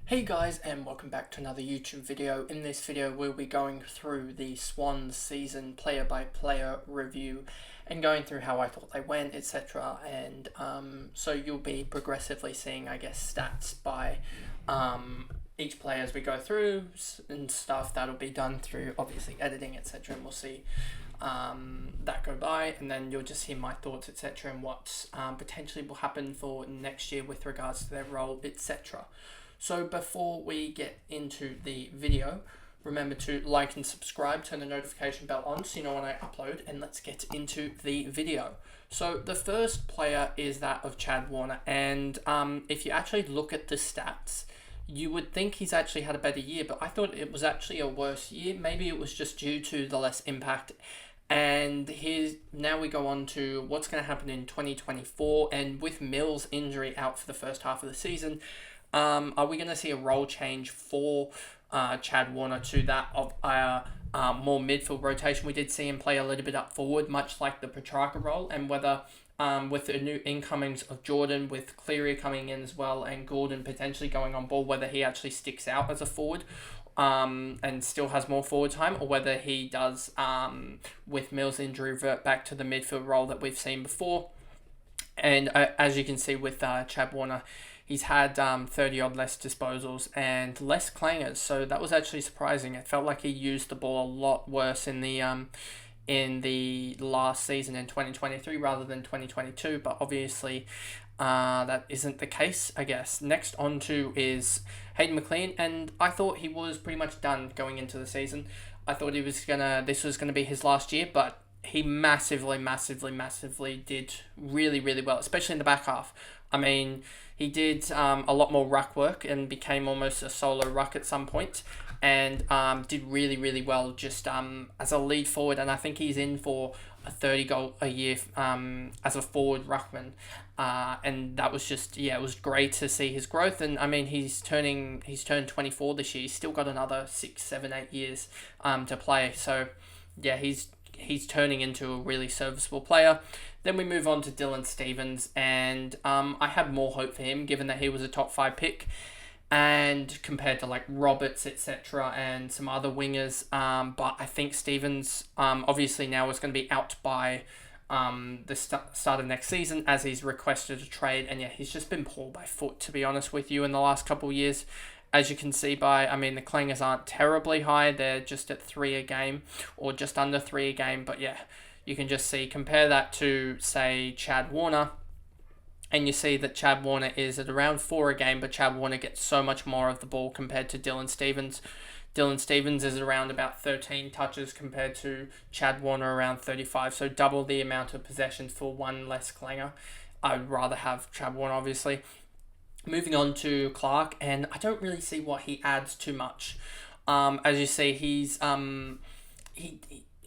Hey guys, and welcome back to another YouTube video. In this video we'll be going through the Swans season player by player review and going through how I thought they went, etc. And so you'll be progressively seeing, I guess, stats by each player as we go through and stuff. That'll be done through obviously editing, etc. And we'll see that go by, and then you'll just hear my thoughts, etc. and what potentially will happen for next year with regards to their role, etc. So before we get into the video, remember to like and subscribe, turn the notification bell on so you know when I upload, and let's get into the video. So the first player is that of Chad Warner, and if you actually look at the stats, you would think he's actually had a better year, but I thought it was actually a worse year. Maybe it was just due to the less impact. And now we go on to what's going to happen in 2024, and with Mills' injury out for the first half of the season, are we going to see a role change for Chad Warner to that of our more midfield rotation? We did see him play a little bit up forward, much like the Petrarca role, and whether with the new incomings of Jordan, with Cleary coming in as well, and Gordon potentially going on board, whether he actually sticks out as a forward and still has more forward time, or whether he does, with Mills' injury, revert back to the midfield role that we've seen before. And as you can see with Chad Warner, he's had 30 odd less disposals and less clangers, so that was actually surprising. It felt like he used the ball a lot worse in the last season in 2023 rather than 2022, but obviously that isn't the case, I guess. Next on to is Hayden McLean, and I thought he was pretty much done going into the season. I thought this was gonna be his last year, but he massively did really well, especially in the back half. I mean, he did a lot more ruck work and became almost a solo ruck at some point, and did really well just as a lead forward. And I think he's in for a 30 goal a year as a forward ruckman, and that was just, it was great to see his growth. And I mean, he's turned 24 this year. He's still got another 6, 7, 8 years to play. So yeah, he's turning into a really serviceable player. Then we move on to Dylan Stephens, and I had more hope for him given that he was a top 5 pick, and compared to like Roberts, etc., and some other wingers. But I think Stephens obviously now is going to be out by the start of next season, as he's requested a trade. And yeah, he's just been poor by foot, to be honest with you, in the last couple of years. As you can see by, I mean, the clangers aren't terribly high. They're just at 3 a game, or just under 3 a game. But yeah, you can just see, compare that to, say, Chad Warner, and you see that Chad Warner is at around 4 a game, but Chad Warner gets so much more of the ball compared to Dylan Stephens. Dylan Stephens is around about 13 touches compared to Chad Warner around 35, so double the amount of possessions for one less clanger. I would rather have Chad Warner, obviously. Moving on to Clark, and I don't really see what he adds too much. As you see, he's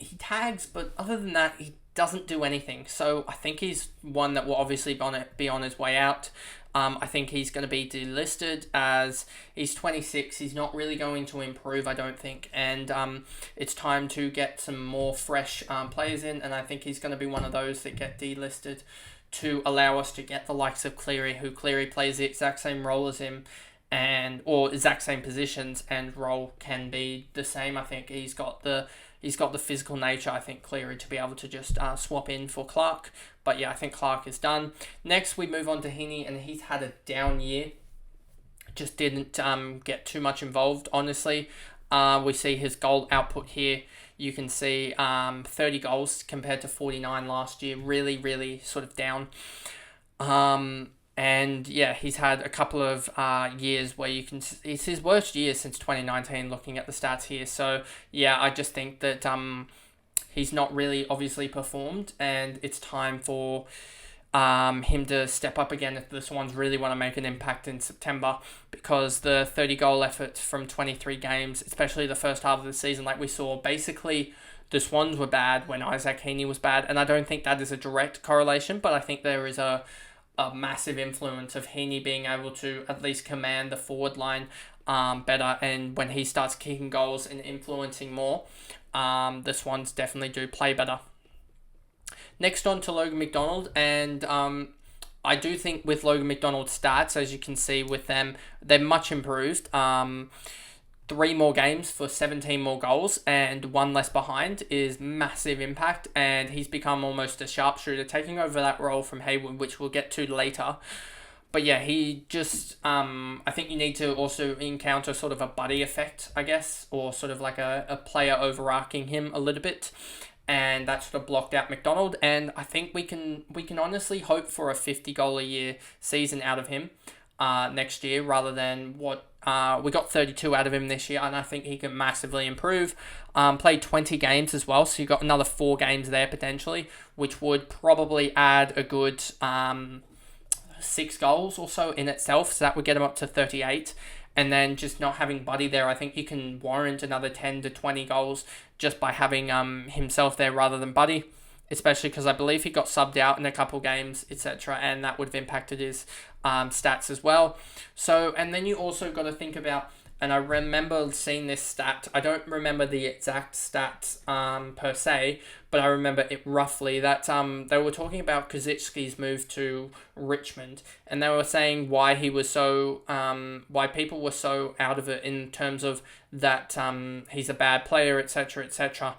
he tags, but other than that, he doesn't do anything. So I think he's one that will obviously be on his way out. I think he's going to be delisted, as he's 26. He's not really going to improve, I don't think. And it's time to get some more fresh players in, and I think he's going to be one of those that get delisted to allow us to get the likes of Cleary, who Cleary plays the exact same role as him, or exact same positions, and role can be the same. I think he's got the physical nature, I think, Cleary, to be able to just swap in for Clark. But yeah, I think Clark is done. Next, we move on to Heaney, and he's had a down year. Just didn't get too much involved, honestly. We see his goal output here. You can see 30 goals compared to 49 last year. Really sort of down. And yeah, he's had a couple of years where it's his worst year since 2019, looking at the stats here. So yeah, I just think that he's not really obviously performed, and it's time for him to step up again if the Swans really want to make an impact in September, because the 30 goal effort from 23 games, especially the first half of the season, like we saw, basically the Swans were bad when Isaac Heaney was bad. And I don't think that is a direct correlation, but I think there is a massive influence of Heaney being able to at least command the forward line better, and when he starts kicking goals and influencing more, the Swans definitely do play better. Next on to Logan McDonald, and I do think with Logan McDonald's stats, as you can see with them, they're much improved. 3 more games for 17 more goals and one less behind is massive impact, and he's become almost a sharpshooter, taking over that role from Hayward, which we'll get to later. But yeah, he just, I think you need to also encounter sort of a buddy effect, I guess, or sort of like a player overarching him a little bit. And that sort of blocked out McDonald. And I think we can honestly hope for a 50-goal-a-year season out of him next year, rather than what we got 32 out of him this year. And I think he can massively improve. Played 20 games as well, so you got another 4 games there potentially, which would probably add a good 6 goals or so in itself. So that would get him up to 38. And then just not having Buddy there, I think you can warrant another 10 to 20 goals just by having himself there rather than Buddy. Especially because I believe he got subbed out in a couple games, etc. And that would have impacted his stats as well. So, and then you also got to think about, and I remember seeing this stat, I don't remember the exact stats per se, but I remember it roughly, that they were talking about Kazitsky's move to Richmond, and they were saying why he was so, why people were so out of it in terms of that he's a bad player, etc., etc.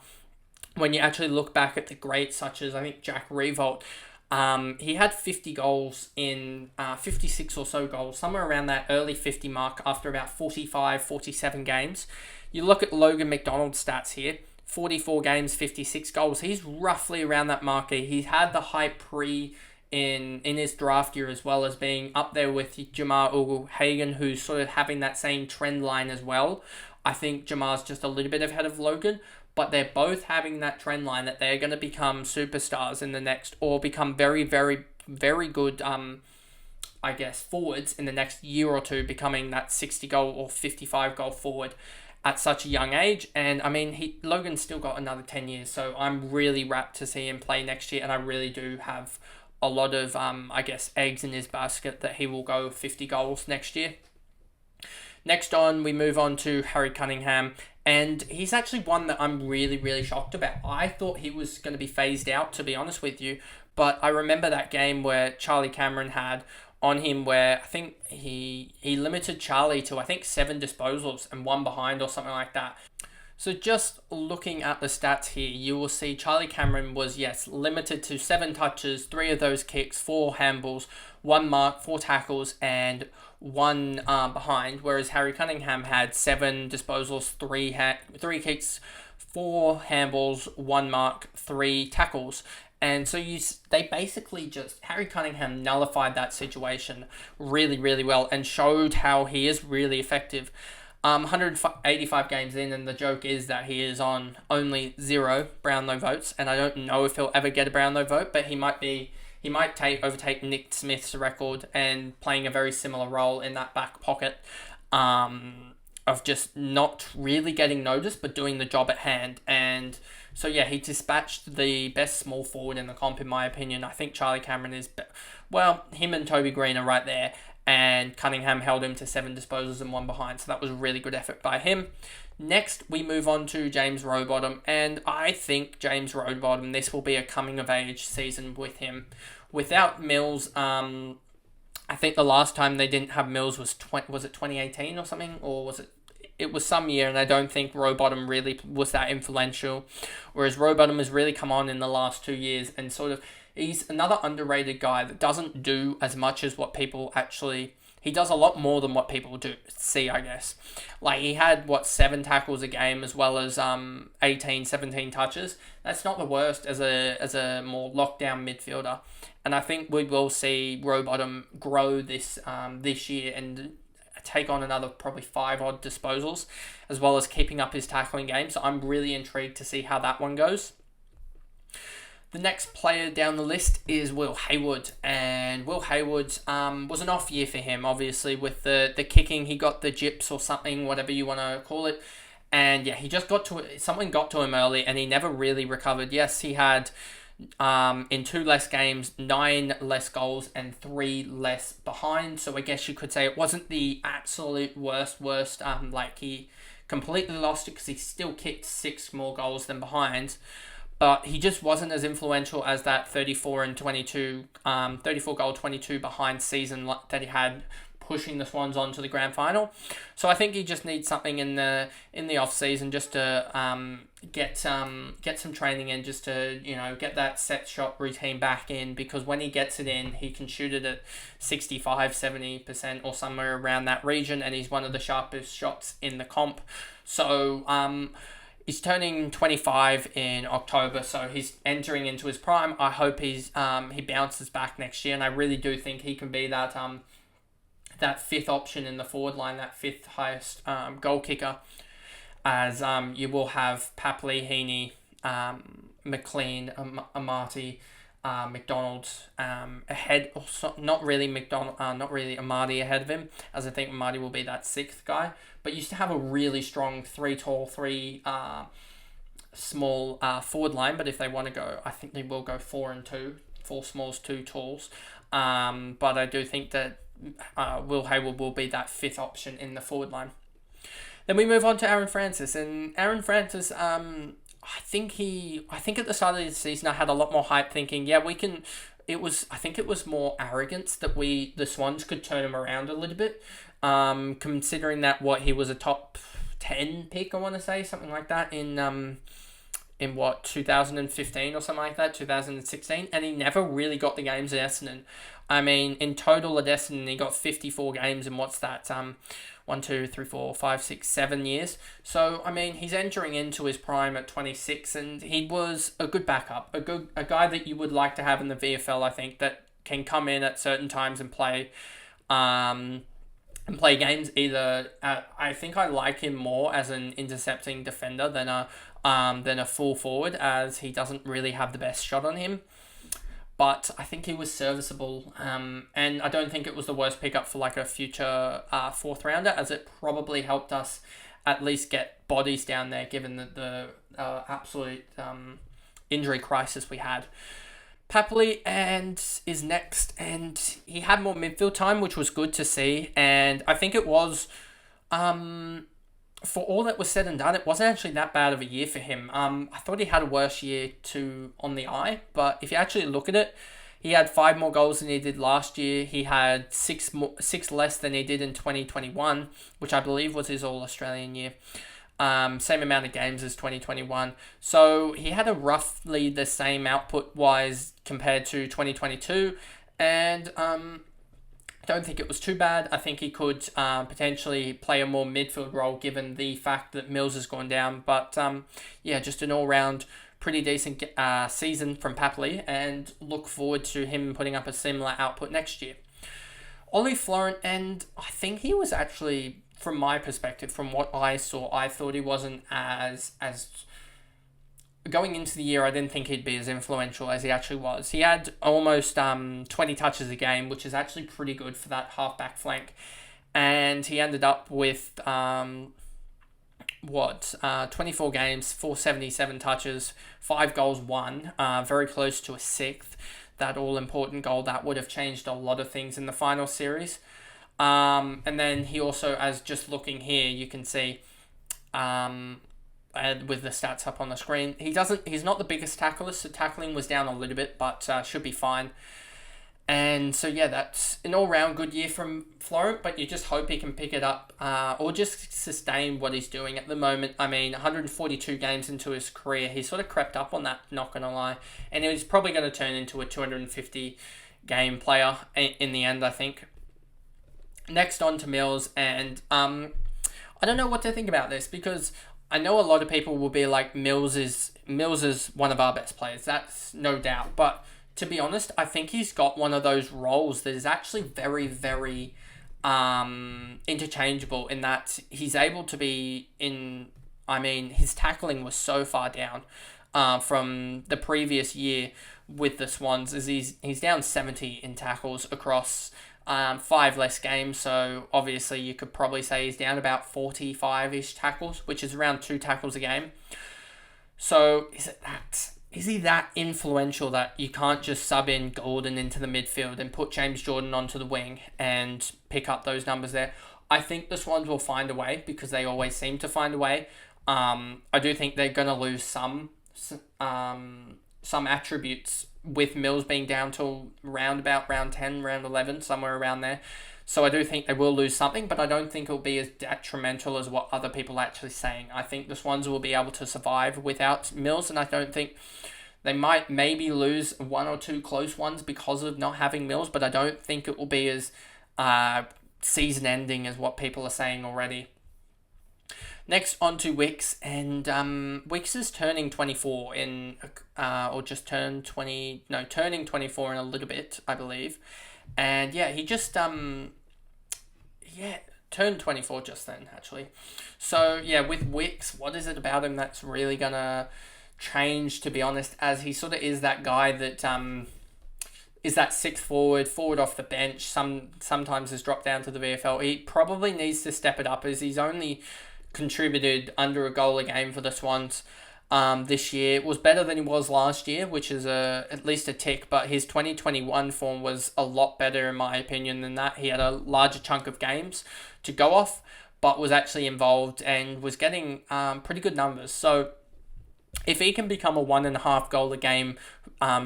When you actually look back at the greats, such as I think Jack Revolt, he had 50 goals in 56 or so goals, somewhere around that early 50 mark after about 45, 47 games. You look at Logan McDonald's stats here, 44 games, 56 goals. He's roughly around that marker. He had the hype in his draft year, as well as being up there with Jamar Ugle-Hagan, who's sort of having that same trend line as well. I think Jamar's just a little bit ahead of Logan, but they're both having that trend line that they're going to become superstars in the next, or become very, very, very good, I guess, forwards in the next year or two, becoming that 60-goal or 55-goal forward at such a young age. And I mean, Logan's still got another 10 years, so I'm really rapt to see him play next year, and I really do have a lot of, I guess, eggs in his basket that he will go 50 goals next year. Next on, we move on to Harry Cunningham, and he's actually one that I'm really, really shocked about. I thought he was going to be phased out, to be honest with you, but I remember that game where Charlie Cameron had on him, where I think he limited Charlie to, I think, 7 disposals and 1 behind or something like that. So just looking at the stats here, you will see Charlie Cameron was, yes, limited to 7 touches, 3 of those kicks, 4 handballs, 1 mark, 4 tackles, and 1 behind, whereas Harry Cunningham had 7 disposals, 3 kicks, 4 handballs, 1 mark, 3 tackles. And so they basically just, Harry Cunningham nullified that situation really, really well and showed how he is really effective. 185 games in, and the joke is that he is on only 0 Brownlow votes, and I don't know if he'll ever get a Brownlow vote, but he might overtake Nick Smith's record, and playing a very similar role in that back pocket of just not really getting noticed but doing the job at hand. And so yeah, he dispatched the best small forward in the comp, in my opinion. I think Charlie Cameron is, him and Toby Green are right there, and Cunningham held him to 7 disposals and 1 behind, so that was a really good effort by him. Next, we move on to James Rowbottom, and I think James Rowbottom, this will be a coming-of-age season with him. Without Mills, I think the last time they didn't have Mills was it 2018 or something, or was it? It was some year, and I don't think Rowbottom really was that influential, whereas Rowbottom has really come on in the last 2 years, and sort of, he's another underrated guy that doesn't do as much as what people actually... He does a lot more than what people see, I guess. Like, he had, 7 tackles a game, as well as 18, 17 touches. That's not the worst as a more lockdown midfielder. And I think we will see Rowbottom grow this year and take on another probably 5-odd disposals, as well as keeping up his tackling game. So I'm really intrigued to see how that one goes. The next player down the list is Will Hayward, and Will Hayward was an off year for him, obviously, with the kicking. He got the gyps or something, whatever you want to call it, and yeah, he just something got to him early, and he never really recovered. Yes, he had in 2 less games, 9 less goals, and 3 less behind, so I guess you could say it wasn't the absolute worst, like he completely lost it, because he still kicked 6 more goals than behind. but he just wasn't as influential as that 34 goal 22 behind season that he had, pushing the Swans on to the grand final. So I think he just needs something in the off season just to get some training in, just to get that set shot routine back in, because when he gets it in, he can shoot it at 65-70% or somewhere around that region, and he's one of the sharpest shots in the comp. So he's turning 25 in October, so he's entering into his prime. I hope he bounces back next year, and I really do think he can be that fifth option in the forward line, that fifth highest goal kicker, as you will have Papley, Heaney, McLean, Amati, McDonald ahead. Also, not really Amati ahead of him, as I think Amati will be that sixth guy. But used to have a really strong 3 tall, 3 small forward line. But if they want to go, I think they will go 4 and 2, 4 smalls, 2 talls. But I do think that Will Hayward will be that fifth option in the forward line. Then we move on to Aaron Francis, and Aaron Francis, I think at the start of the season I had a lot more hype, thinking, I think it was more arrogance that the Swans could turn him around a little bit, considering that he was a top 10 pick, I want to say, something like that, in 2015 or something like that, 2016, and he never really got the games at Essendon. I mean, in total at Essendon, he got 54 games in 1, 2, 3, 4, 5, 6, 7 years. So, I mean, he's entering into his prime at 26, and he was a good backup, a guy that you would like to have in the VFL, I think, that can come in at certain times and play games. I think I like him more as an intercepting defender than a full forward, as he doesn't really have the best shot on him. But I think he was serviceable, and I don't think it was the worst pickup for like a future fourth rounder, as it probably helped us at least get bodies down there, given the absolute injury crisis we had. Papley is next, and he had more midfield time, which was good to see, and I think it was, for all that was said and done, it wasn't actually that bad of a year for him. I thought he had a worse year on the eye, but if you actually look at it, he had 5 more goals than he did last year. He had 6 less than he did in 2021, which I believe was his All-Australian year. Same amount of games as 2021. So he had a roughly the same output-wise compared to 2022, and don't think it was too bad. I think he could potentially play a more midfield role, given the fact that Mills has gone down. But just an all-round pretty decent season from Papley, and look forward to him putting up a similar output next year. Ollie Florent, and I think he was actually, from my perspective, from what I saw, I thought he wasn't as going into the year, I didn't think he'd be as influential as he actually was. He had almost 20 touches a game, which is actually pretty good for that half-back flank. And he ended up with 24 games, 477 touches, 5 goals, 1, very close to a 6th. That all-important goal, that would have changed a lot of things in the final series. And then he also, as just looking here, you can see, with the stats up on the screen, he's not the biggest tackler, so tackling was down a little bit, but should be fine. And so that's an all-round good year from Florent, but you just hope he can pick it up, or just sustain what he's doing at the moment. I mean, 142 games into his career, he sort of crept up on that, not going to lie, and he's probably going to turn into a 250 game player in the end, I think. Next on to Mills, and I don't know what to think about this, because I know a lot of people will be like, Mills is one of our best players. That's no doubt. But to be honest, I think he's got one of those roles that is actually very, very interchangeable, in that he's able to be his tackling was so far down from the previous year with the Swans, as he's down 70 in tackles across 5 less games, so obviously you could probably say he's down about 45-ish tackles, which is around 2 tackles a game. So is he that influential that you can't just sub in Gordon into the midfield and put James Jordan onto the wing and pick up those numbers there? I think the Swans will find a way, because they always seem to find a way. I do think they're going to lose some some attributes with Mills being down till round 10, round 11, somewhere around there. So I do think they will lose something, but I don't think it'll be as detrimental as what other people are actually saying. I think the Swans will be able to survive without Mills, and I don't think they might maybe lose one or two close ones because of not having Mills, but I don't think it will be as season ending as what people are saying already. Next, on to Wicks, and Wicks is turning 24 or just turned 20, no, turning 24 in a little bit, I believe. And yeah, he just, turned 24 just then, actually. So yeah, with Wicks, what is it about him that's really gonna change, to be honest, as he sort of is that guy that, is that sixth forward off the bench, sometimes has dropped down to the VFL. He probably needs to step it up, as he's only contributed under a goal a game for the Swans this year. It was better than he was last year, which is at least a tick, but his 2021 form was a lot better in my opinion than that. He had a larger chunk of games to go off, but was actually involved and was getting pretty good numbers. So if he can become a 1.5 goal a game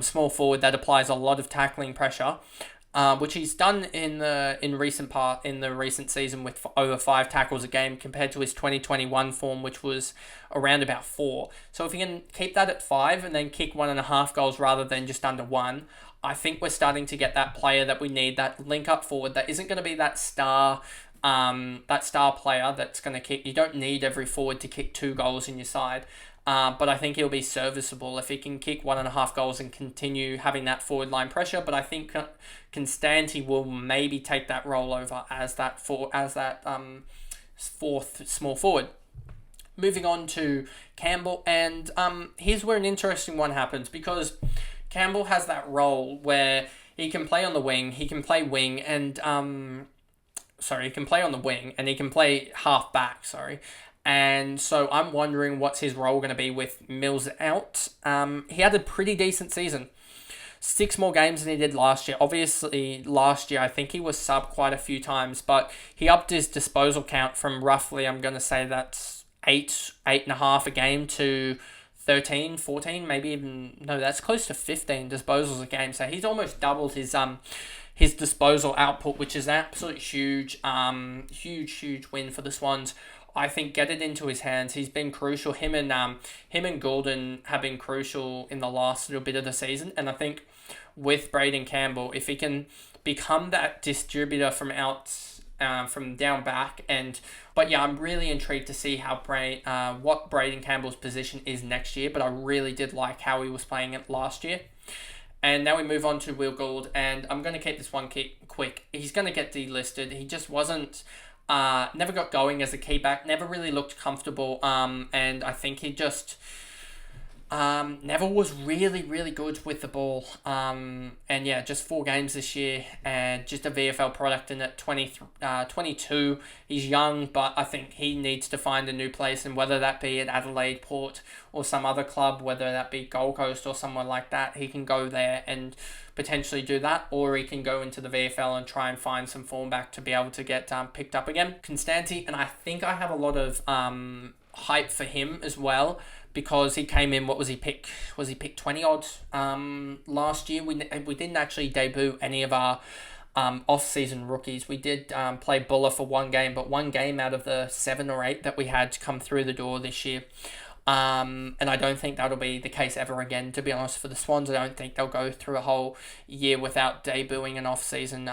small forward that applies a lot of tackling pressure, which he's done in the recent season with over 5 tackles a game compared to his 2021 form, which was around about 4. So if he can keep that at 5 and then kick 1.5 goals rather than just under 1, I think we're starting to get that player that we need, that link up forward that isn't going to be that star player that's going to kick. You don't need every forward to kick 2 goals in your side. But I think he'll be serviceable if he can kick 1.5 goals and continue having that forward line pressure. But I think Constanti will maybe take that role over as that fourth small forward. Moving on to Campbell, and here's where an interesting one happens, because Campbell has that role where he can play on the wing, he can play wing, and he can play on the wing and he can play half back. And so I'm wondering what's his role going to be with Mills out. He had a pretty decent season. 6 more games than he did last year. Obviously, last year I think he was sub quite a few times, but he upped his disposal count from roughly, I'm going to say that's 8.5 a game to 13, 14, maybe even, no, that's close to 15 disposals a game. So he's almost doubled his disposal output, which is an absolute huge win for the Swans. I think get it into his hands. He's been crucial. Him and Goulden have been crucial in the last little bit of the season. And I think with Braden Campbell, if he can become that distributor from down back, but yeah, I'm really intrigued to see how what Braden Campbell's position is next year. But I really did like how he was playing it last year. And now we move on to Will Gould, and I'm going to keep this one quick. He's going to get delisted. He just wasn't. Never got going as a key back, never really looked comfortable, and I think he just never was really, really good with the ball. And yeah, just 4 games this year, and just a VFL product, and at 22, he's young, but I think he needs to find a new place, and whether that be at Adelaide, Port, or some other club, whether that be Gold Coast or somewhere like that, he can go there and potentially do that, or he can go into the VFL and try and find some form back to be able to get picked up again. Constanti, and I think I have a lot of hype for him as well, because he came in, what was he picked? Was he picked 20 odd last year? We didn't actually debut any of our off-season rookies. We did play Buller for 1 game, but 1 game out of the 7 or 8 that we had to come through the door this year. And I don't think that'll be the case ever again, to be honest, for the Swans. I don't think they'll go through a whole year without debuting an off-season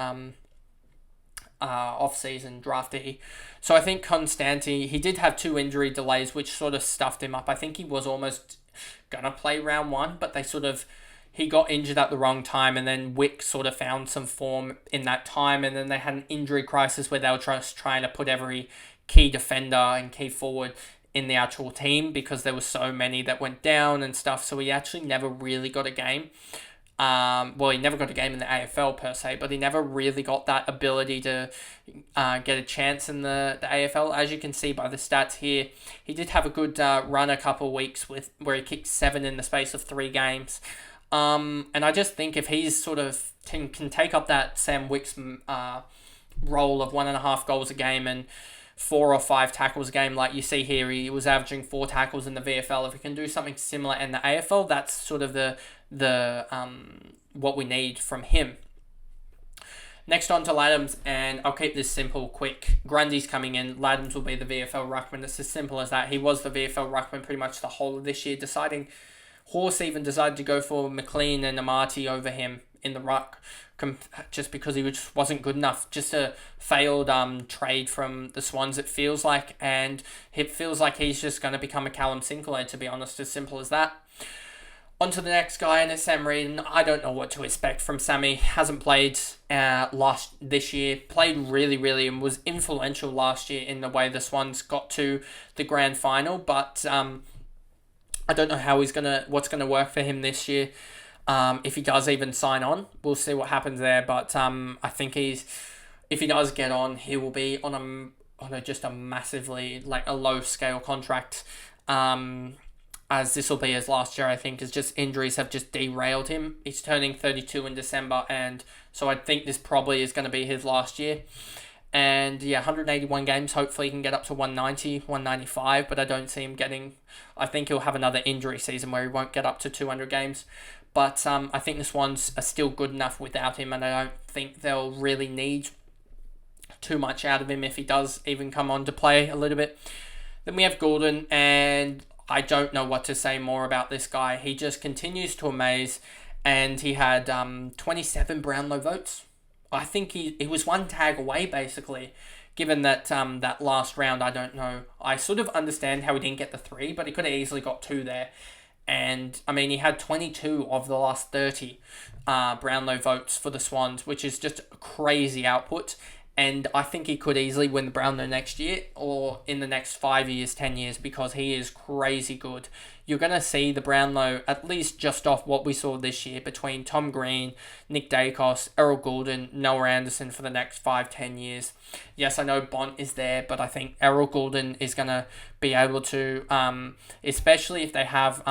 draftee. So I think Constanti, he did have 2 injury delays, which sort of stuffed him up. I think he was almost going to play round 1, but he got injured at the wrong time, and then Wick sort of found some form in that time, and then they had an injury crisis where they were just trying to put every key defender and key forward in the actual team, because there were so many that went down and stuff. So he actually never really got a game. He never got a game in the AFL per se, but he never really got that ability to get a chance in the AFL. As you can see by the stats here, he did have a good run a couple of weeks where he kicked 7 in the space of 3 games. And I just think if he's sort of can take up that Sam Wicks role of 1.5 goals a game and 4 or 5 tackles a game like you see here. He was averaging 4 tackles in the VFL. If we can do something similar in the AFL, that's sort of the what we need from him. Next on to Laddams, and I'll keep this simple, quick. Grundy's coming in. Laddams will be the VFL ruckman. It's as simple as that. He was the VFL ruckman pretty much the whole of this year. Horse even decided to go for McLean and Amati over him in the ruck, just because he just wasn't good enough. Just a failed trade from the Swans, it feels like, and it feels like he's just going to become a Callum Sinclair, to be honest, as simple as that. On to the next guy, and it's Sam Reid, and I don't know what to expect from Sammy. Hasn't played this year. Played really, and was influential last year in the way the Swans got to the grand final, but I don't know how what's gonna work for him this year. If he does even sign on, we'll see what happens there. But I think if he does get on, he will be on just a massively a low scale contract. As this will be his last year, I think, is just injuries have just derailed him. He's turning 32 in December, and so I think this probably is going to be his last year. And yeah, 181 games, hopefully he can get up to 190, 195, but I don't see him I think he'll have another injury season where he won't get up to 200 games. But I think the Swans are still good enough without him, and I don't think they'll really need too much out of him if he does even come on to play a little bit. Then we have Gordon, and I don't know what to say more about this guy. He just continues to amaze, and he had 27 Brownlow votes. I think he was one tag away, basically, given that that last round, I don't know. I sort of understand how he didn't get the 3, but he could have easily got 2 there. And, I mean, he had 22 of the last 30 Brownlow votes for the Swans, which is just a crazy output. And I think he could easily win the Brownlow next year or in the next 5 years, 10 years, because he is crazy good. You're going to see the Brownlow, at least just off what we saw this year, between Tom Green, Nick Dacos, Errol Goulden, Noah Anderson for the next 5-10 years. Yes, I know Bont is there, but I think Errol Goulden is going to be able to, especially if they have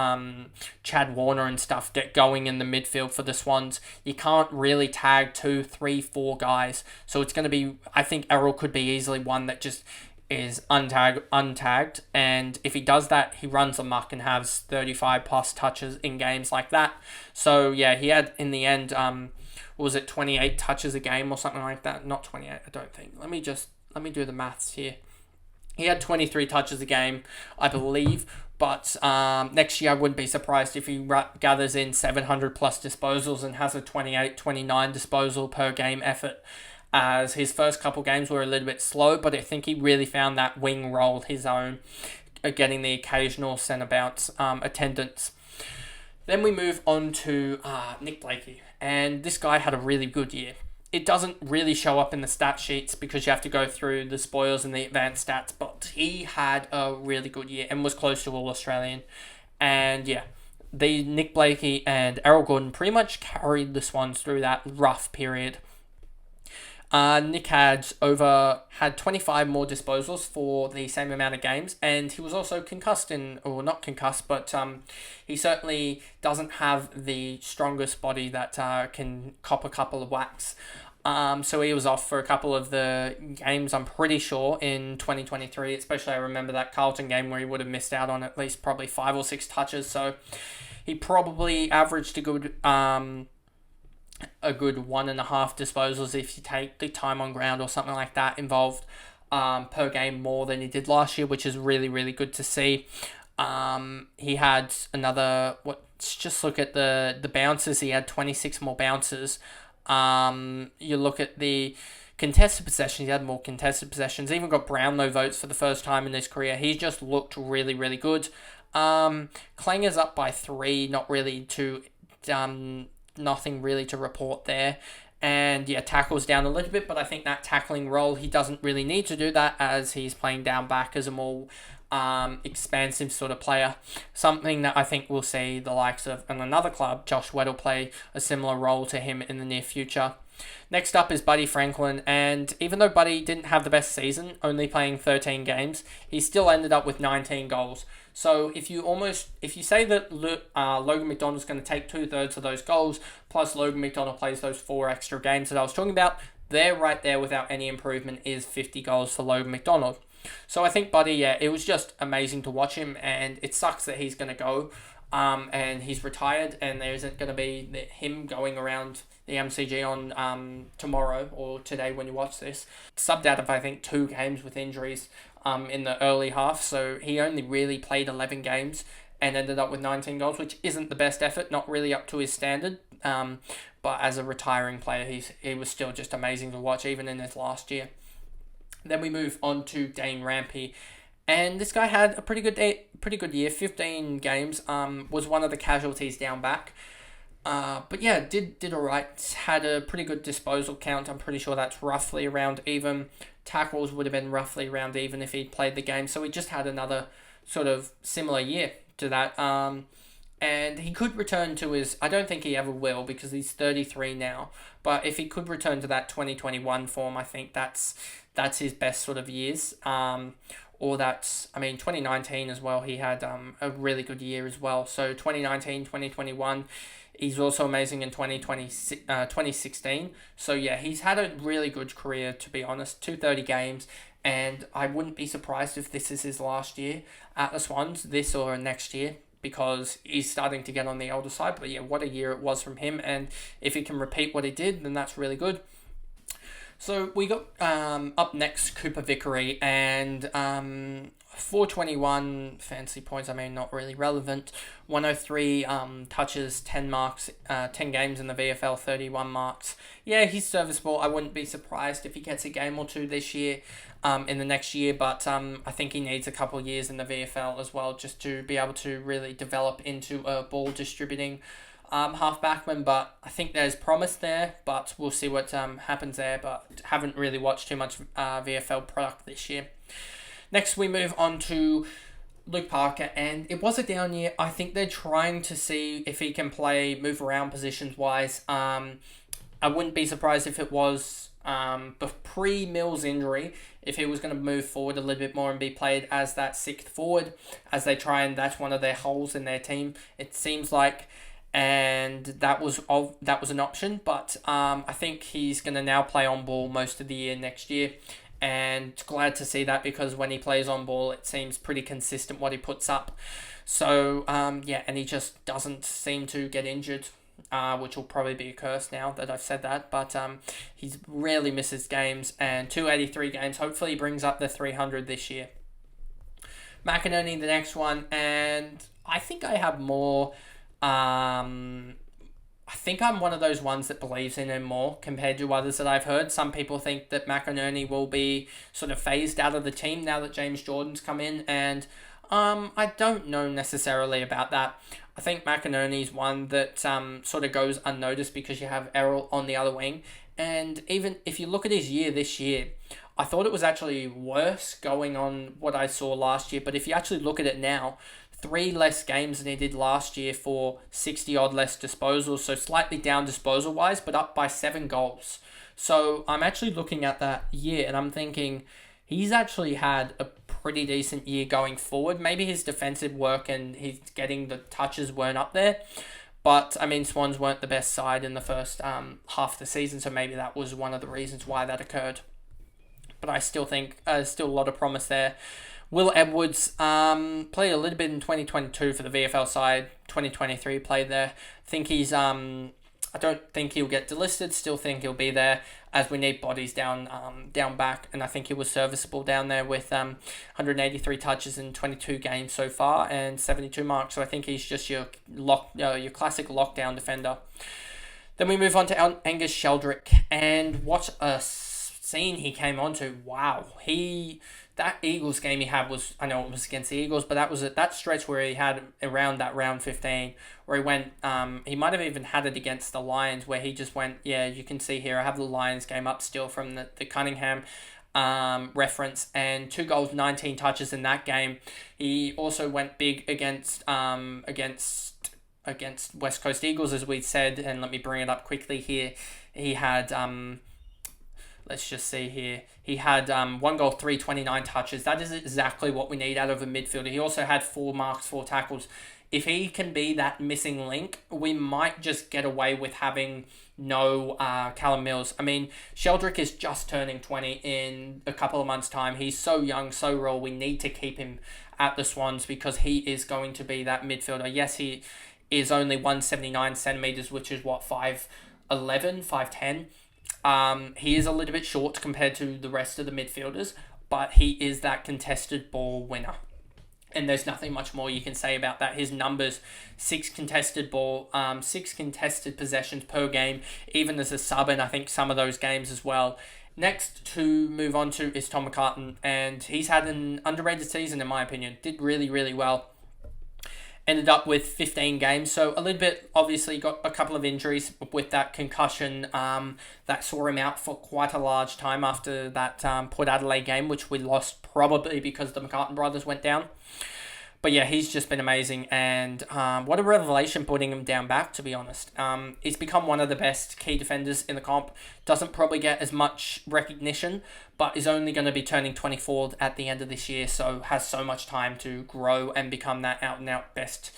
Chad Warner and stuff going in the midfield for the Swans. You can't really tag 2, 3, 4 guys. So it's going to be, I think Errol could be easily one that just is untagged, and if he does that, he runs amok and has 35 plus touches in games like that. So yeah, he had in the end, was it 28 touches a game or something like that? Not 28, I don't think. Let me do the maths here. He had 23 touches a game, I believe, but next year I wouldn't be surprised if he gathers in 700 plus disposals and has a 28, 29 disposal per game effort. As his first couple games were a little bit slow, but I think he really found that wing role his own, getting the occasional centre-bounce attendance. Then we move on to Nick Blakey, and this guy had a really good year. It doesn't really show up in the stat sheets because you have to go through the spoils and the advanced stats, but he had a really good year and was close to All-Australian. And yeah, Nick Blakey and Errol Gordon pretty much carried the Swans through that rough period. Nick had 25 more disposals for the same amount of games, and he was also concussed not concussed, but he certainly doesn't have the strongest body that can cop a couple of whacks. So he was off for a couple of the games, I'm pretty sure, in 2023, especially I remember that Carlton game where he would have missed out on at least probably 5 or 6 touches, so he probably averaged a good 1.5 disposals if you take the time on ground or something like that involved per game more than he did last year, which is really, really good to see. He had just look at the bounces. He had 26 more bounces. You look at the contested possessions, he had more contested possessions. Even got Brownlow votes for the first time in his career. He just looked really, really good. Klanger's up by 3, nothing really to report there. And yeah, tackles down a little bit, but I think that tackling role, he doesn't really need to do that as he's playing down back as a more expansive sort of player. Something that I think we'll see the likes of in another club, Josh Weddle, play a similar role to him in the near future. Next up is Buddy Franklin, and even though Buddy didn't have the best season, only playing 13 games, he still ended up with 19 goals. So if you say that Logan McDonald's going to take 2/3 of those goals, plus Logan McDonald plays those 4 extra games that I was talking about, there right there without any improvement is 50 goals for Logan McDonald. So I think Buddy, yeah, it was just amazing to watch him, and it sucks that he's going to go. And he's retired, and there isn't going to be him going around the MCG on tomorrow or today when you watch this. Subbed out of, I think, 2 games with injuries in the early half, so he only really played 11 games and ended up with 19 goals, which isn't the best effort, not really up to his standard. But as a retiring player, he was still just amazing to watch, even in his last year. Then we move on to Dane Rampy. And this guy had a pretty good year. 15 games. Was one of the casualties down back. But yeah, did alright. Had a pretty good disposal count. I'm pretty sure that's roughly around even. Tackles would have been roughly around even if he'd played the game. So he just had another sort of similar year to that. And he could return to his... I don't think he ever will because he's 33 now. But if he could return to that 2021 form, I think that's his best sort of years. Or that's, 2019 as well, he had a really good year as well. So 2019, 2021, he's also amazing in 2016. So yeah, he's had a really good career, to be honest, 230 games. And I wouldn't be surprised if this is his last year at the Swans, this or next year, because he's starting to get on the older side. But yeah, what a year it was from him. And if he can repeat what he did, then that's really good. So we got up next Cooper Vickery, and 421 fantasy points, not really relevant. 103 touches, 10 marks, 10 games in the VFL, 31 marks. Yeah, he's serviceable. I wouldn't be surprised if he gets a game or two this year, in the next year, but I think he needs a couple of years in the VFL as well just to be able to really develop into a ball distributing half-backman, but I think there's promise there, but we'll see what happens there, but haven't really watched too much VFL product this year. Next, we move on to Luke Parker, and it was a down year. I think they're trying to see if he can move around positions-wise. I wouldn't be surprised if it was pre-Mills injury, if he was going to move forward a little bit more and be played as that sixth forward, as they try, and that's one of their holes in their team, it seems like. And that was an option, but I think he's going to now play on ball most of the year next year, and glad to see that because when he plays on ball, it seems pretty consistent what he puts up. So yeah, and he just doesn't seem to get injured, which will probably be a curse now that I've said that, but he rarely misses games, and 283 games. Hopefully he brings up the 300 this year. McInerney, the next one, and I think I have more... I think I'm one of those ones that believes in him more compared to others that I've heard. Some people think that McInerney will be sort of phased out of the team now that James Jordan's come in, and I don't know necessarily about that. I think McInerney's one that sort of goes unnoticed because you have Errol on the other wing, and even if you look at his year this year, I thought it was actually worse going on what I saw last year, but if you actually look at it now, 3 less games than he did last year for 60-odd less disposals, so slightly down disposal-wise, but up by 7 goals. So I'm actually looking at that year, and I'm thinking he's actually had a pretty decent year going forward. Maybe his defensive work and he's getting the touches weren't up there, but Swans weren't the best side in the first half of the season, so maybe that was one of the reasons why that occurred. But I still think still a lot of promise there. Will Edwards played a little bit in 2022 for the VFL side. 2023 played there. Think he's I don't think he'll get delisted. Still think he'll be there as we need bodies down back, and I think he was serviceable down there with 183 touches in 22 games so far and 72 marks. So I think he's just your classic lockdown defender. Then we move on to Angus Sheldrick, and what a scene he came onto. Wow, that Eagles game he had was, I know it was against the Eagles, but that was that stretch where he had around that round 15 where he went, he might have even had it against the Lions where he just went, yeah, you can see here, I have the Lions game up still from the Cunningham reference, and 2 goals, 19 touches in that game. He also went big against West Coast Eagles, as we said, and let me bring it up quickly here. He had... let's just see here. He had 1 goal, 329 touches. That is exactly what we need out of a midfielder. He also had 4 marks, 4 tackles if he can be that missing link, we might just get away with having no Callum Mills. I mean, Sheldrick is just turning 20 in a couple of months' time. He's so young, so raw. We need to keep him at the Swans because he is going to be that midfielder. Yes, he is only 179 centimetres, which is what, 5'11", 5'10". He is a little bit short compared to the rest of the midfielders, but he is that contested ball winner. And there's nothing much more you can say about that. His numbers, 6 contested possessions per game, even as a sub, and I think some of those games as well. Next to move on to is Tom McCartan, and he's had an underrated season in my opinion. Did really, really well. Ended up with 15 games, so a little bit, obviously got a couple of injuries with that concussion that saw him out for quite a large time after that Port Adelaide game, which we lost probably because the McCartan brothers went down. But yeah, he's just been amazing, and what a revelation putting him down back, to be honest. He's become one of the best key defenders in the comp. Doesn't probably get as much recognition, but is only going to be turning 24 at the end of this year, so has so much time to grow and become that out-and-out best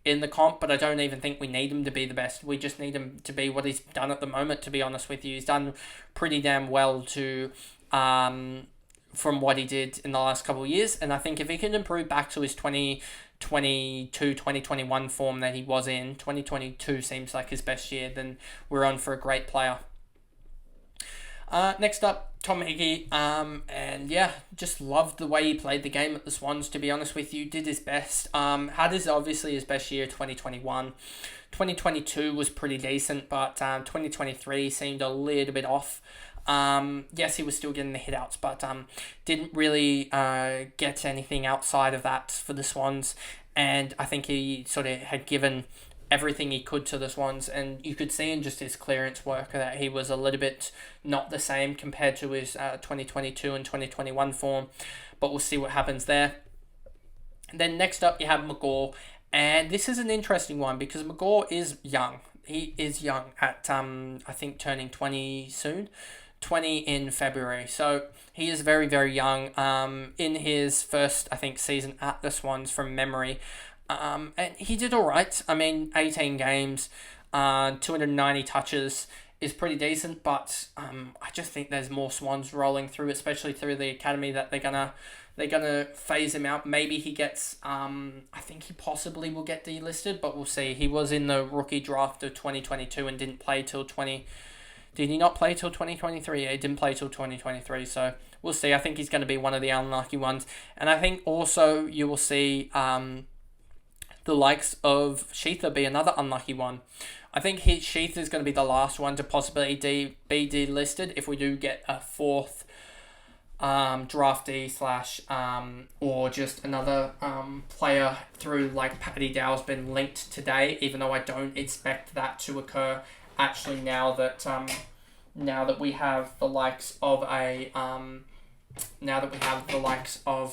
in the comp. But I don't even think we need him to be the best. We just need him to be what he's done at the moment, to be honest with you. He's done pretty damn well to... from what he did in the last couple of years. And I think if he can improve back to his 2022, 2021 form that he was in, 2022 seems like his best year, then we're on for a great player. Next up, Tom Hickey. And yeah, just loved the way he played the game at the Swans, to be honest with you. Did his best. Had obviously his best year, 2021. 2022 was pretty decent, but 2023 seemed a little bit off. Yes, he was still getting the hit outs, but didn't really get anything outside of that for the Swans. And I think he sort of had given everything he could to the Swans, and you could see in just his clearance work that he was a little bit not the same compared to his 2022 and 2021 form. But we'll see what happens there. And then next up, you have McGaw, and this is an interesting one because McGaw is young. He is young at I think turning 20 soon. 20 in February. So he is very, very young. In his first, I think, season at the Swans from memory. And he did all right. I mean, 18 games, 290 touches is pretty decent, but I just think there's more Swans rolling through, especially through the academy, that they're gonna phase him out. Maybe he gets I think he possibly will get delisted, but we'll see. He was in the rookie draft of 2022 and didn't play till Did he not play till 2023? Yeah, he didn't play till 2023, so we'll see. I think he's going to be one of the unlucky ones. And I think also you will see the likes of Sheether be another unlucky one. I think Sheether is going to be the last one to possibly be delisted if we do get a fourth draftee / or just another player through like Paddy Dow's been linked today, even though I don't expect that to occur. Actually, now that we have the likes of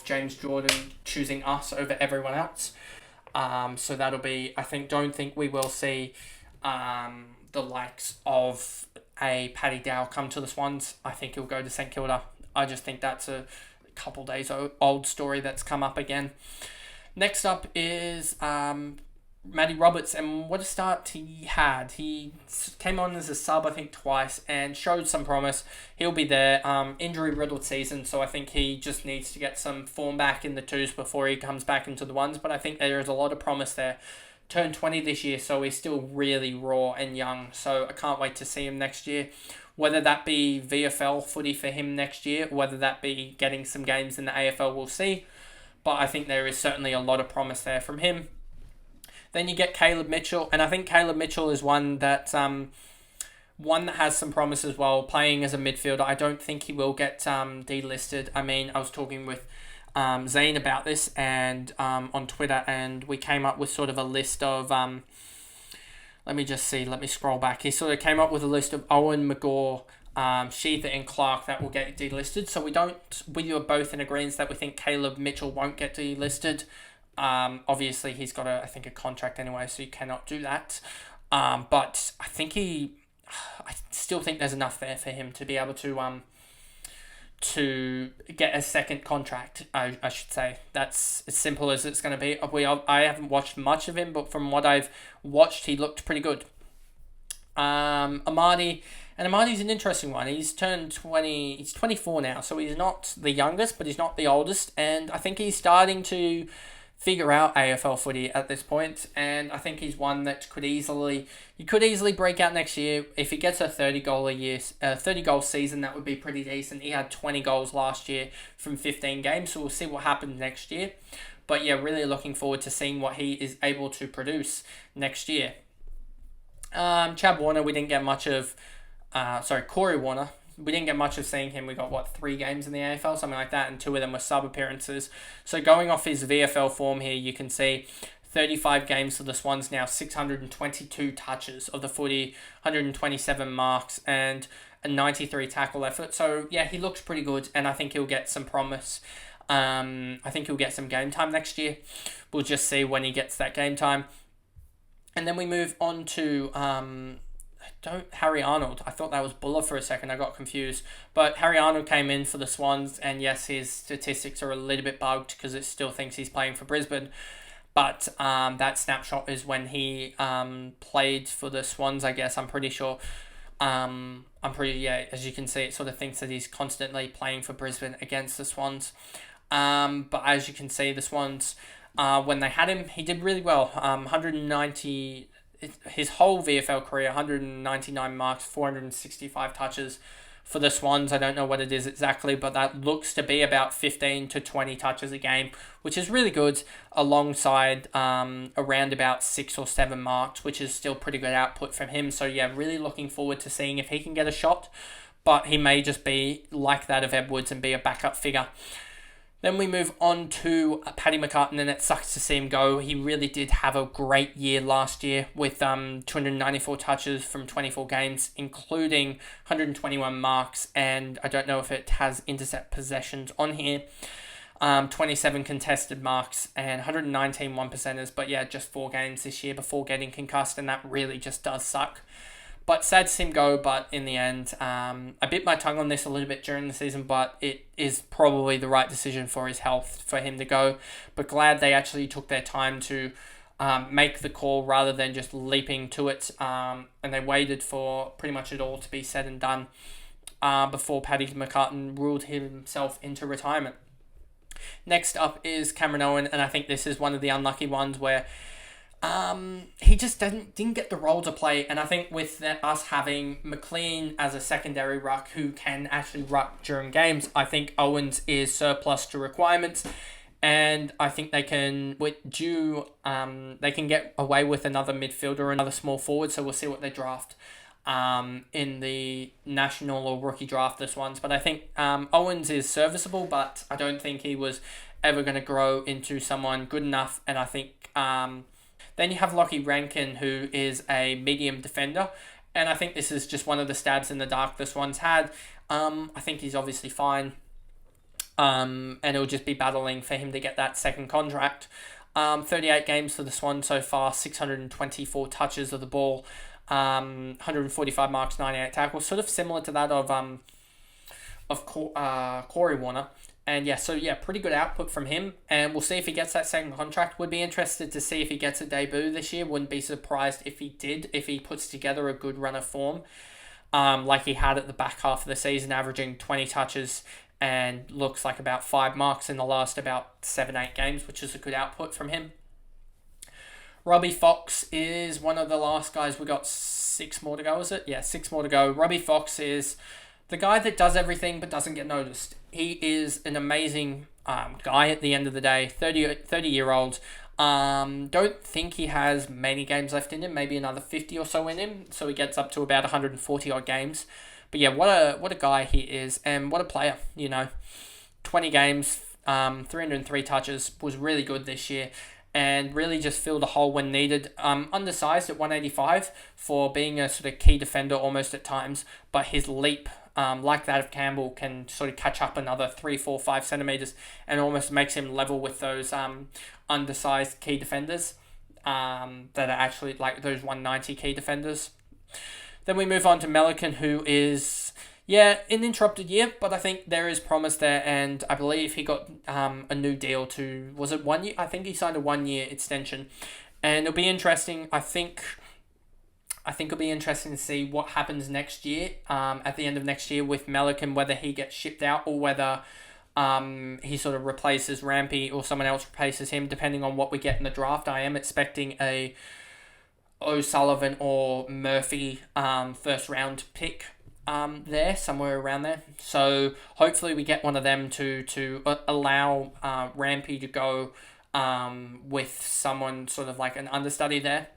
James Jordan choosing us over everyone else, so that'll be, don't think we will see the likes of a Paddy Dow come to the Swans. I think he'll go to St Kilda. I just think that's a couple days old story that's come up again. Next up is Matty Roberts, and what a start he had. He came on as a sub, I think, twice, and showed some promise. He'll be there. Injury-riddled season, so I think he just needs to get some form back in the twos before he comes back into the ones, but I think there is a lot of promise there. Turned 20 this year, so he's still really raw and young, so I can't wait to see him next year. Whether that be VFL footy for him next year, whether that be getting some games in the AFL, we'll see, but I think there is certainly a lot of promise there from him. Then you get Caleb Mitchell, and I think Caleb Mitchell is one that has some promise as well, playing as a midfielder. I don't think he will get delisted. I mean, I was talking with Zane about this and on Twitter, and we came up with sort of a list of... let me scroll back. He sort of came up with a list of Owen, McGaw, Sheether and Clark that will get delisted. So we are both in agreement that we think Caleb Mitchell won't get delisted. Obviously, he's got a contract anyway, so you cannot do that. But I still think there's enough there for him to be able to to get a second contract. I should say that's as simple as it's going to be. I haven't watched much of him, but from what I've watched, he looked pretty good. Amadi's an interesting one. He's turned 20. He's 24 now, so he's not the youngest, but he's not the oldest, and I think he's starting to figure out AFL footy at this point, and I think he's one that could easily break out next year. If he gets a 30 goal season, that would be pretty decent. He had 20 goals last year from 15 games, so we'll see what happens next year. But yeah, really looking forward to seeing what he is able to produce next year. Chad Warner, we didn't get much of. Corey Warner. We didn't get much of seeing him. We got, 3 games in the AFL, something like that, and 2 of them were sub-appearances. So going off his VFL form here, you can see 35 games for the Swans now, 622 touches of the footy, 127 marks, and a 93 tackle effort. So, yeah, he looks pretty good, and I think he'll get some promise. I think he'll get some game time next year. We'll just see when he gets that game time. And then we move on to... Harry Arnold. I thought that was Buller for a second. I got confused. But Harry Arnold came in for the Swans, and yes, his statistics are a little bit bugged because it still thinks he's playing for Brisbane. But that snapshot is when he played for the Swans, I guess. I'm pretty sure. As you can see, it sort of thinks that he's constantly playing for Brisbane against the Swans. But as you can see, the Swans, when they had him, he did really well. 190... His whole VFL career, 199 marks, 465 touches for the Swans. I don't know what it is exactly, but that looks to be about 15 to 20 touches a game, which is really good, alongside around about 6 or 7 marks, which is still pretty good output from him. So yeah, really looking forward to seeing if he can get a shot, but he may just be like that of Edwards and be a backup figure. Then we move on to Paddy McCartan, and it sucks to see him go. He really did have a great year last year with 294 touches from 24 games, including 121 marks, and I don't know if it has intercept possessions on here. 27 contested marks and 119 1%ers, but yeah, just 4 games this year before getting concussed, and that really just does suck. But sad to see him go, but in the end, I bit my tongue on this a little bit during the season, but it is probably the right decision for his health for him to go. But glad they actually took their time to make the call rather than just leaping to it, and they waited for pretty much it all to be said and done before Paddy McCartan ruled himself into retirement. Next up is Cameron Owen, and I think this is one of the unlucky ones where he just didn't get the role to play, and I think with us having McLean as a secondary ruck who can actually ruck during games, I think Owens is surplus to requirements, and I think they can get away with another midfielder, another small forward, so we'll see what they draft in the national or rookie draft this one's. But I think Owens is serviceable, but I don't think he was ever going to grow into someone good enough, and I think then you have Lockie Rankin, who is a medium defender, and I think this is just one of the stabs in the dark this one's had. I think he's obviously fine, and it'll just be battling for him to get that second contract. 38 games for the Swans so far, 624 touches of the ball, 145 marks, 98 tackles, sort of similar to that of Corey Warner. And pretty good output from him. And we'll see if he gets that second contract. Would be interested to see if he gets a debut this year. Wouldn't be surprised if he did, if he puts together a good run of form. Like he had at the back half of the season, averaging 20 touches and looks like about 5 marks in the last about 7-8 games, which is a good output from him. Robbie Fox is one of the last guys. We got 6 more to go, is it? Yeah, 6 more to go. Robbie Fox is the guy that does everything but doesn't get noticed. He is an amazing guy at the end of the day, 30-year-old. Don't think he has many games left in him, maybe another 50 or so in him, so he gets up to about 140-odd games. But yeah, what a guy he is, and what a player, 20 games, 303 touches, was really good this year, and really just filled a hole when needed. Undersized at 185 for being a sort of key defender almost at times, but his leap, like that of Campbell, can sort of catch up another 3, 4, 5 centimetres and almost makes him level with those undersized key defenders that are actually like those 190 key defenders. Then we move on to Melican, who is, Yeah, an interrupted year, but I think there is promise there, and I believe he got a new deal to, was it 1 year? I think he signed a 1 year extension, and it'll be interesting. I think it'll be interesting to see what happens next year, at the end of next year with Melick, and whether he gets shipped out or whether he sort of replaces Rampy or someone else replaces him, depending on what we get in the draft. I am expecting a O'Sullivan or Murphy first round pick there, somewhere around there. So hopefully we get one of them to allow Rampy to go with someone sort of like an understudy there.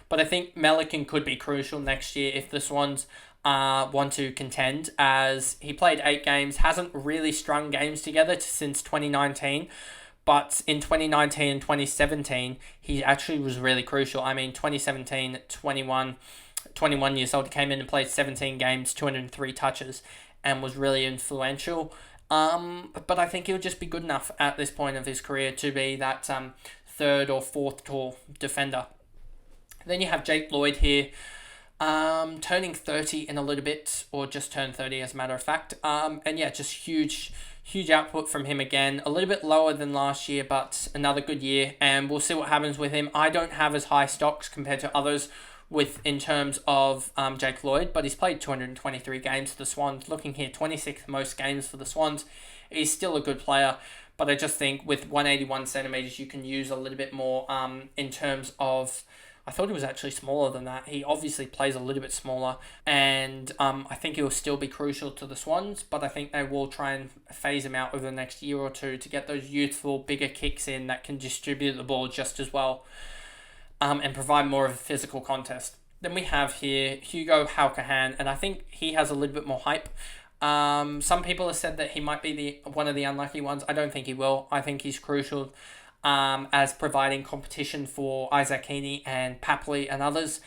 But I think Melican could be crucial next year if the Swans want to contend, as he played 8 games, hasn't really strung games together since 2019. But in 2019 and 2017, he actually was really crucial. I mean, 2017, 21 years old, he came in and played 17 games, 203 touches, and was really influential. But I think he'll just be good enough at this point of his career to be that third or fourth tall defender. Then you have Jake Lloyd here, turning 30 in a little bit, or just turned 30 as a matter of fact. And yeah, just huge output from him again. A little bit lower than last year, but another good year, and we'll see what happens with him. I don't have as high stocks compared to others in terms of Jake Lloyd, but he's played 223 games for the Swans. Looking here, 26th most games for the Swans. He's still a good player, but I just think with 181 centimeters, you can use a little bit more in terms of. I thought he was actually smaller than that. He obviously plays a little bit smaller, and I think he will still be crucial to the Swans, but I think they will try and phase him out over the next year or two to get those youthful, bigger kicks in that can distribute the ball just as well, and provide more of a physical contest. Then we have here Hugo Halkahan, and I think he has a little bit more hype. Some people have said that he might be one of the unlucky ones. I don't think he will. I think he's crucial as providing competition for Isaac Heaney and Papley and others,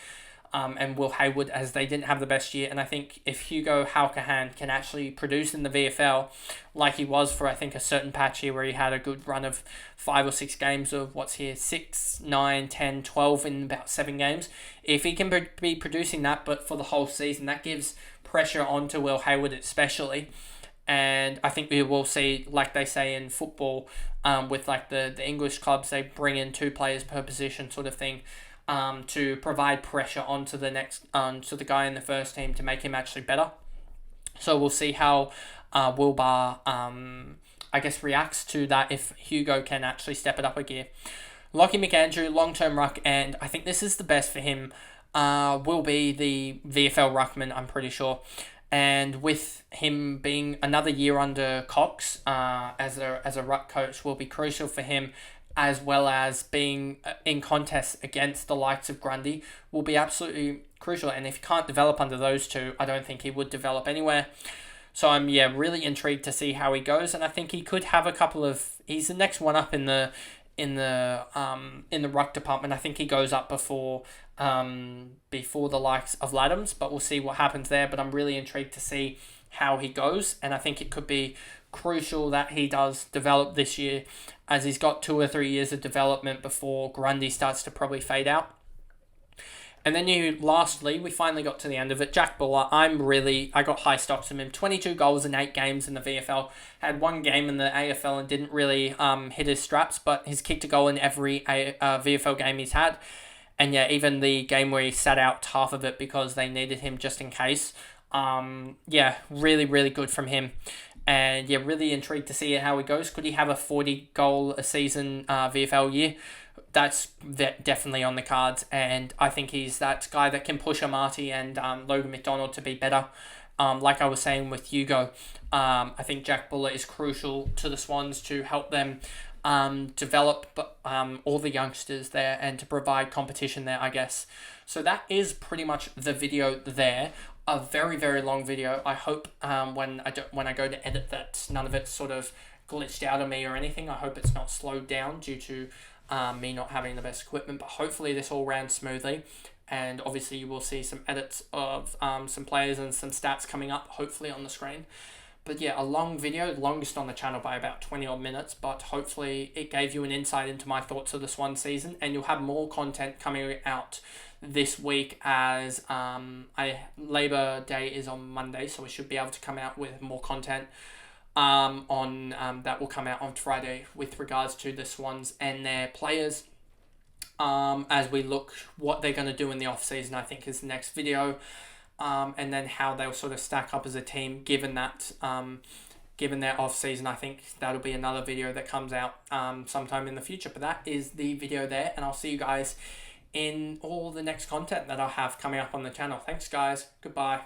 and Will Hayward, as they didn't have the best year. And I think if Hugo Halkahan can actually produce in the VFL like he was for, I think, a certain patch here where he had a good run of 5 or 6 games of 6, 9, 10, 12 in about 7 games. If he can be producing that, but for the whole season, that gives pressure onto Will Hayward especially. And I think we will see, like they say in football, with like the English clubs, they bring in 2 players per position sort of thing, to provide pressure onto the the guy in the first team to make him actually better. So we'll see how Wilbar, I guess, reacts to that if Hugo can actually step it up a gear. Lockie McAndrew, long-term ruck, and I think this is the best for him, will be the VFL ruckman, I'm pretty sure. And with him being another year under Cox as a ruck coach will be crucial for him, as well as being in contests against the likes of Grundy will be absolutely crucial. And if he can't develop under those two, I don't think he would develop anywhere. So I'm really intrigued to see how he goes, and I think he could have a couple of. He's the next one up in the ruck department. I think he goes up before the likes of Laddams, but we'll see what happens there. But I'm really intrigued to see how he goes, and I think it could be crucial that he does develop this year, as he's got 2 or 3 years of development before Grundy starts to probably fade out. And then lastly, we finally got to the end of it. Jack Buller, I got high stocks from him. 22 goals in 8 games in the VFL. Had 1 game in the AFL and didn't really hit his straps, but he's kicked a goal in every VFL game he's had. And even the game where he sat out half of it because they needed him just in case. Really, really good from him. And really intrigued to see how he goes. Could he have a 40 goal a season VFL year? That's definitely on the cards, and I think he's that guy that can push Amati and Logan McDonald to be better. Like I was saying with Hugo, I think Jack Buller is crucial to the Swans to help them develop all the youngsters there and to provide competition there, I guess. So that is pretty much the video there. A very, very long video. I hope when I go to edit that none of it sort of glitched out of me or anything. I hope it's not slowed down due to me not having the best equipment, but hopefully this all ran smoothly, and obviously you will see some edits of some players and some stats coming up hopefully on the screen. But yeah, a long video, longest on the channel by about 20 odd minutes, but hopefully it gave you an insight into my thoughts of the Swan season, and you'll have more content coming out this week as Labor Day is on Monday, so we should be able to come out with more content on that will come out on Friday with regards to the Swans and their players. As we look what they're going to do in the off season, I think is the next video. And then how they'll sort of stack up as a team given that given their off season. I think that'll be another video that comes out sometime in the future. But that is the video there, and I'll see you guys in all the next content that I'll have coming up on the channel. Thanks guys. Goodbye.